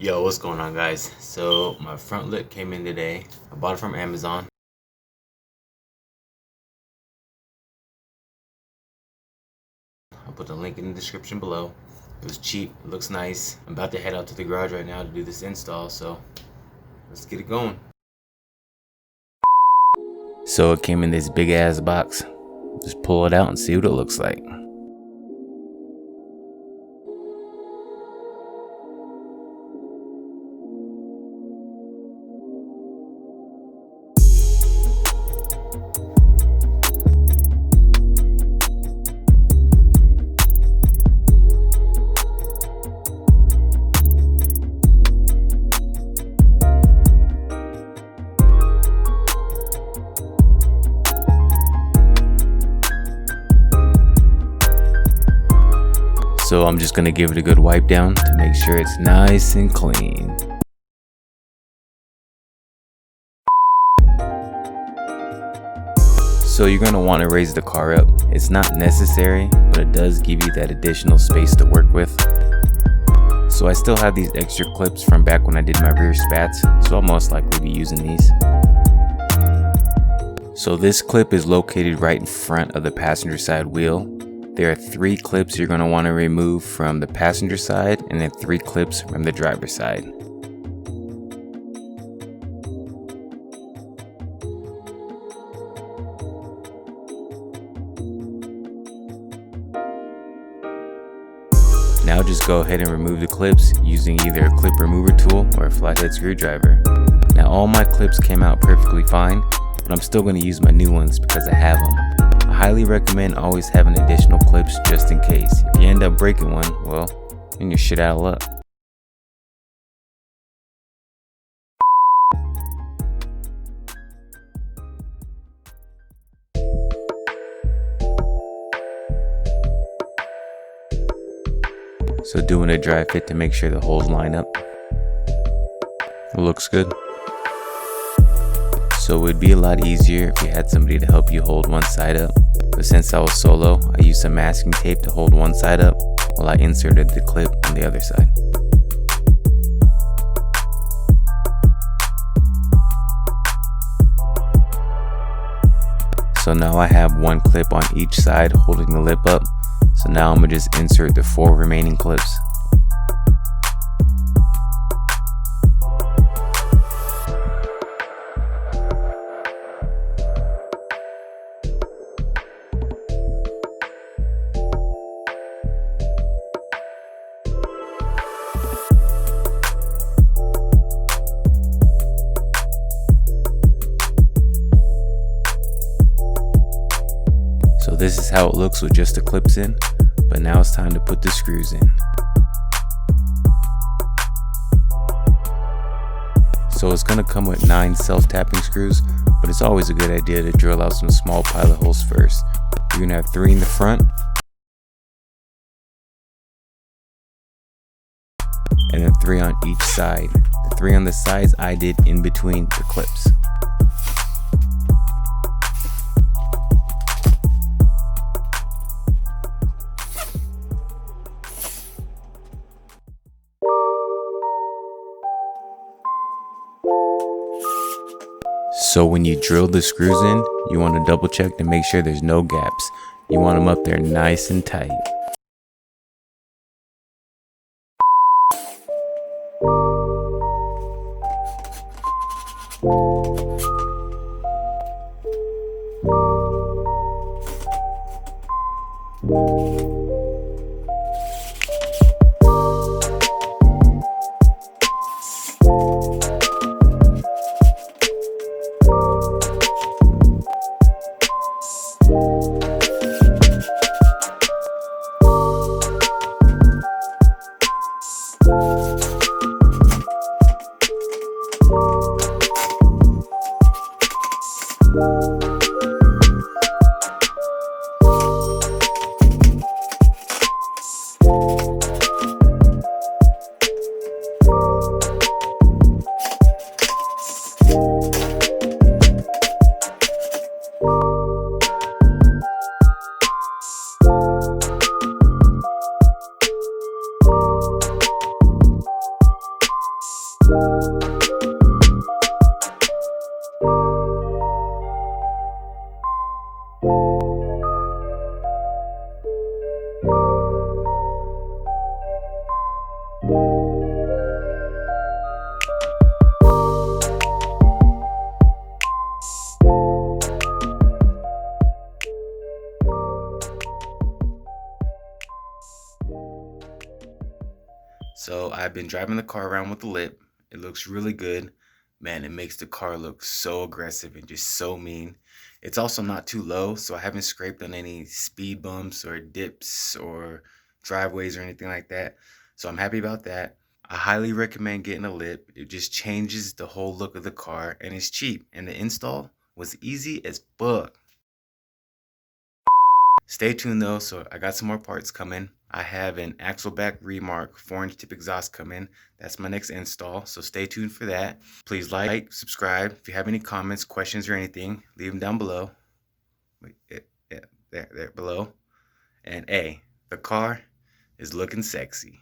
Yo, what's going on, guys? So my front lip came in today. I bought it from Amazon. I'll put the link in the description below. It was cheap, it looks nice. I'm about to head out to the garage right now to do this install, so let's get it going. So it came in this big ass box. Just pull it out and see what it looks like. So I'm just gonna give it a good wipe down to make sure it's nice and clean. So you're gonna want to raise the car up. It's not necessary, but it does give you that additional space to work with. So I still have these extra clips from back when I did my rear spats, so I'll most likely be using these. So this clip is located right in front of the passenger side wheel. There are 3 clips you're going to want to remove from the passenger side and then 3 clips from the driver's side. Now just go ahead and remove the clips using either a clip remover tool or a flathead screwdriver. Now all my clips came out perfectly fine, but I'm still going to use my new ones because I have them. I highly recommend always having additional clips just in case. If you end up breaking one, well, then you're shit out of luck. So doing a dry fit to make sure the holes line up. It looks good. So it would be a lot easier if you had somebody to help you hold one side up. But since I was solo, I used some masking tape to hold one side up while I inserted the clip on the other side. So now I have one clip on each side holding the lip up. So now I'm gonna just insert the 4 remaining clips. So this is how it looks with just the clips in, but now it's time to put the screws in. So it's gonna come with 9 self-tapping screws, but it's always a good idea to drill out some small pilot holes first. You're gonna have 3 in the front, and then 3 on each side. The 3 on the sides I did in between the clips. So when you drill the screws in, you want to double check to make sure there's no gaps. You want them up there nice and tight. So I've been driving the car around with the lip. It looks really good. Man, it makes the car look so aggressive and just so mean. It's also not too low, so I haven't scraped on any speed bumps or dips or driveways or anything like that. So I'm happy about that. I highly recommend getting a lip. It just changes the whole look of the car and it's cheap. And the install was easy as fuck. Stay tuned though, so I got some more parts coming. I have an axle back remark 4-inch tip exhaust coming. That's my next install, so stay tuned for that. Please like, subscribe. If you have any comments, questions, or anything, leave them down below. Wait, yeah, there below. And hey, the car is looking sexy.